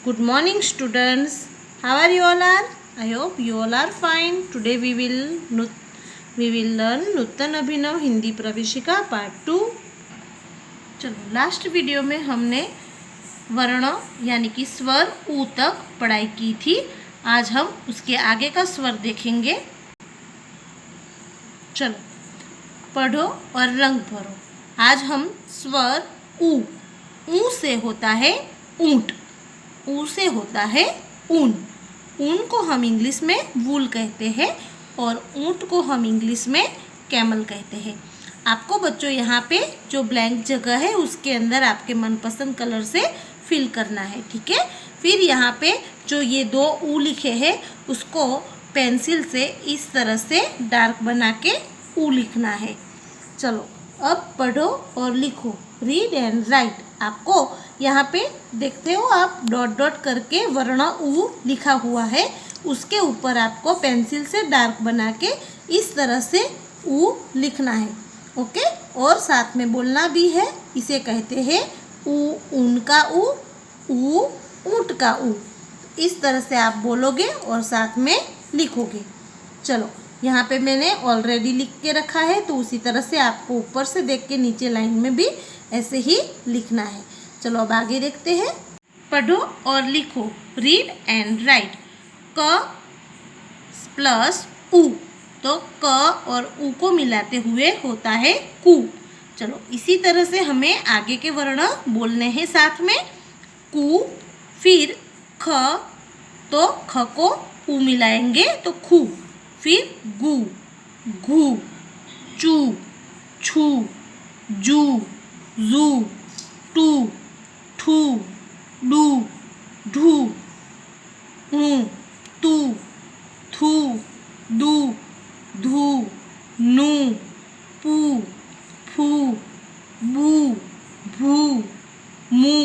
Good morning, students. How are you all are? I hope you all are fine. Today we will learn नूतन अभिनव हिंदी प्रवेशिका part 2. चलो, last video में हमने वर्ण यानी कि स्वर ऊ तक पढ़ाई की थी. आज हम उसके आगे का स्वर देखेंगे. चलो, पढ़ो और रंग भरो. आज हम स्वर ऊ से होता है ऊंट, ऊ से होता है ऊन. ऊन को हम इंग्लिश में वूल कहते हैं और ऊंट को हम इंग्लिश में कैमल कहते हैं. आपको बच्चों यहाँ पे जो ब्लैंक जगह है उसके अंदर आपके मनपसंद कलर से फिल करना है. ठीक है. फिर यहाँ पे जो ये दो ऊ लिखे हैं उसको पेंसिल से इस तरह से डार्क बना के ऊ लिखना है. चलो, अब पढ़ो और लिखो. Read and right. आपको यहाँ पे देखते हो आप डॉट डॉट करके वर्ण ऊ लिखा हुआ है. उसके ऊपर आपको पेंसिल से डार्क बना के इस तरह से ऊ लिखना है. ओके. और साथ में बोलना भी है. इसे कहते हैं ऊ ऊन का ऊ ऊंट का ऊ. इस तरह से आप बोलोगे और साथ में लिखोगे. चलो, यहाँ पे मैंने ऑलरेडी लिख के रखा है तो उसी तरह से आपको ऊपर से देख के नीचे लाइन में भी ऐसे ही लिखना है. चलो, अब आगे देखते हैं. पढ़ो और लिखो. Read and right. क प्लस ऊ. तो क और ऊ को मिलाते हुए होता है कू. चलो, इसी तरह से हमें आगे के वर्ण बोलने हैं साथ में. कू. फिर ख, तो ख को ऊ मिलाएंगे तो खू. फिर गू, घू, चू, छू, जू, जू, टू, ठू, डू, ढू, ऊ, तू, थू, दू, धू, नू, पू, फू, बू, भू, मू,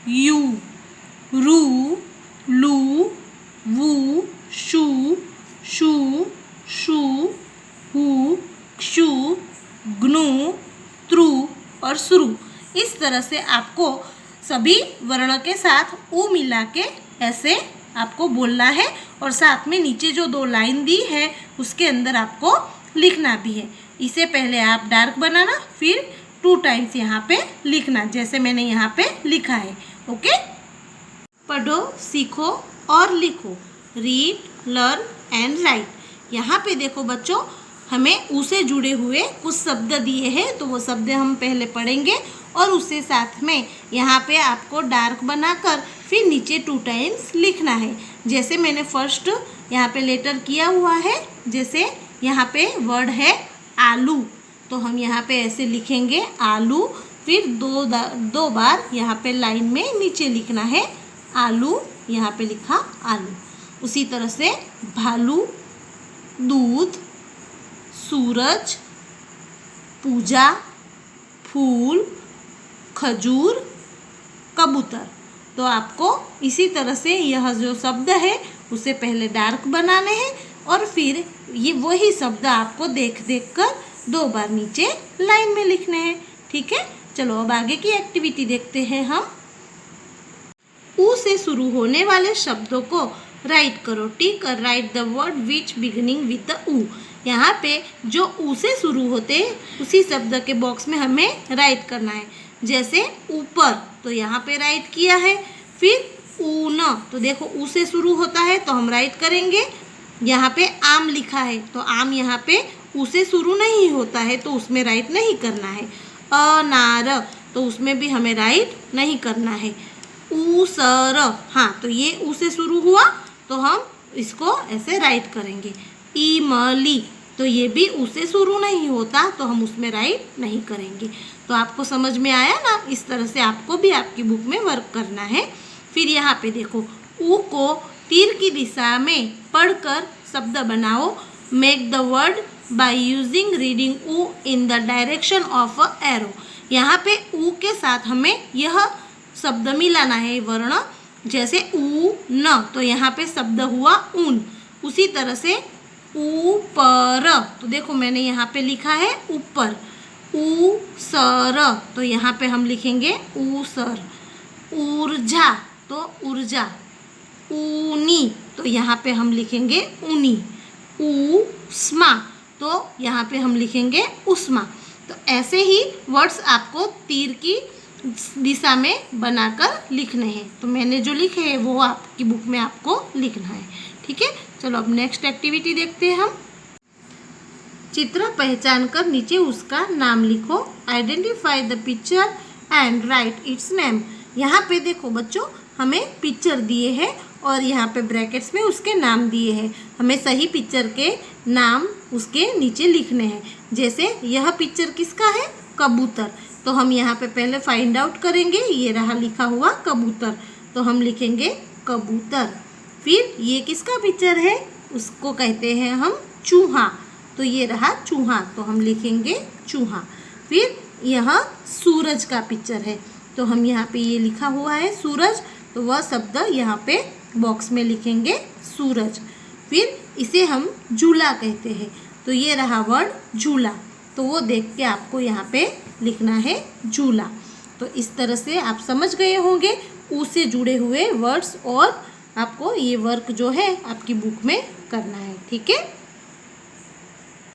यू, रू, लू, वू, शू, शू, शू, हू, क्षू, ग्नू, त्रु और श्रु. इस तरह से आपको सभी वर्ण के साथ ऊ मिला के ऐसे आपको बोलना है और साथ में नीचे जो दो लाइन दी है उसके अंदर आपको लिखना भी है. इसे पहले आप डार्क बनाना, फिर 2 टाइम्स यहाँ पे लिखना जैसे मैंने यहाँ पे लिखा है. ओके. पढ़ो, सीखो और लिखो. Read, learn and right. यहाँ पे देखो बच्चों, हमें ऊ से जुड़े हुए कुछ शब्द दिए हैं तो वो शब्द हम पहले पढ़ेंगे और उससे साथ में यहाँ पे आपको डार्क बनाकर फिर नीचे 2 टाइम्स लिखना है. जैसे मैंने फर्स्ट यहाँ पे लेटर किया हुआ है. जैसे यहाँ पे वर्ड है आलू तो हम यहाँ पे ऐसे लिखेंगे आलू. फिर दो बार यहाँ पे लाइन में नीचे लिखना है आलू. यहाँ पे लिखा आलू. उसी तरह से भालू, दूध, सूरज, पूजा, फूल, खजूर, कबूतर. तो आपको इसी तरह से यह जो शब्द है उसे पहले डार्क बनाने हैं और फिर ये वही शब्द आपको देख देख कर 2 बार नीचे लाइन में लिखने हैं. ठीक है. चलो, अब आगे की एक्टिविटी देखते हैं हम. ऊ से शुरू होने वाले शब्दों को राइट करो. टिक और right the word which beginning with the ऊ. यहाँ पे जो ऊ से शुरू होते उसी शब्द के बॉक्स में हमें राइट करना है. जैसे ऊपर तो यहाँ पे राइट किया है. फिर ऊन तो देखो ऊ से शुरू होता है तो हम राइट करेंगे. यहाँ पे आम लिखा है तो आम यहाँ पे ऊ से शुरू नहीं होता है तो उसमें राइट नहीं करना है. अनार तो उसमें भी हमें राइट नहीं करना है. ऊसर, हाँ, तो ये ऊ से शुरू हुआ तो हम इसको ऐसे राइट करेंगे. इमली तो ये भी ऊ से शुरू नहीं होता तो हम उसमें राइट नहीं करेंगे. तो आपको समझ में आया ना. इस तरह से आपको भी आपकी बुक में वर्क करना है. फिर यहाँ पे देखो ऊ को तीर की दिशा में पढ़कर शब्द बनाओ. Make the word by using reading ऊ in the direction of a arrow. यहाँ पे ऊ के साथ हमें यह शब्द मिलाना है वर्ण. जैसे ऊ न तो यहाँ पे शब्द हुआ ऊन. उसी तरह से ऊपर तो देखो मैंने यहाँ पे लिखा है ऊपर. ऊसर तो यहाँ पे हम लिखेंगे ऊसर. ऊर्जा तो ऊर्जा, ऊनी तो यहाँ पे हम लिखेंगे ऊनी, ऊष्मा तो यहाँ पे हम लिखेंगे उष्मा। तो ऐसे ही वर्ड्स आपको तीर की दिशा में बनाकर लिखने हैं। तो मैंने जो लिखे हैं वो आपकी बुक में आपको लिखना है, ठीक है। चलो अब नेक्स्ट एक्टिविटी देखते हैं हम। चित्र पहचान कर नीचे उसका नाम लिखो। Identify the picture and right it's name. यहाँ पे देखो बच्चों, हमें पिक्चर दिए हैं और यहाँ पे ब्रैकेट्स में उसके नाम दिए हैं। हमें सही पिक्चर के नाम उसके नीचे लिखने हैं। जैसे यह पिक्चर किसका है? कबूतर। तो हम यहाँ पे पहले फाइंड आउट करेंगे। ये रहा लिखा हुआ कबूतर, तो हम लिखेंगे कबूतर। फिर ये किसका पिक्चर है? उसको कहते हैं हम चूहा, तो ये रहा चूहा, तो हम लिखेंगे चूहा। फिर यह सूरज का पिक्चर है, तो हम यहाँ पे ये लिखा हुआ है सूरज, तो वह शब्द यहाँ पे बॉक्स में लिखेंगे सूरज। फिर इसे हम झूला कहते हैं, तो ये रहा वर्ड झूला, तो वो देख के आपको यहाँ पे लिखना है झूला। तो इस तरह से आप समझ गए होंगे ऊ से जुड़े हुए वर्ड्स, और आपको ये वर्क जो है आपकी बुक में करना है, ठीक है।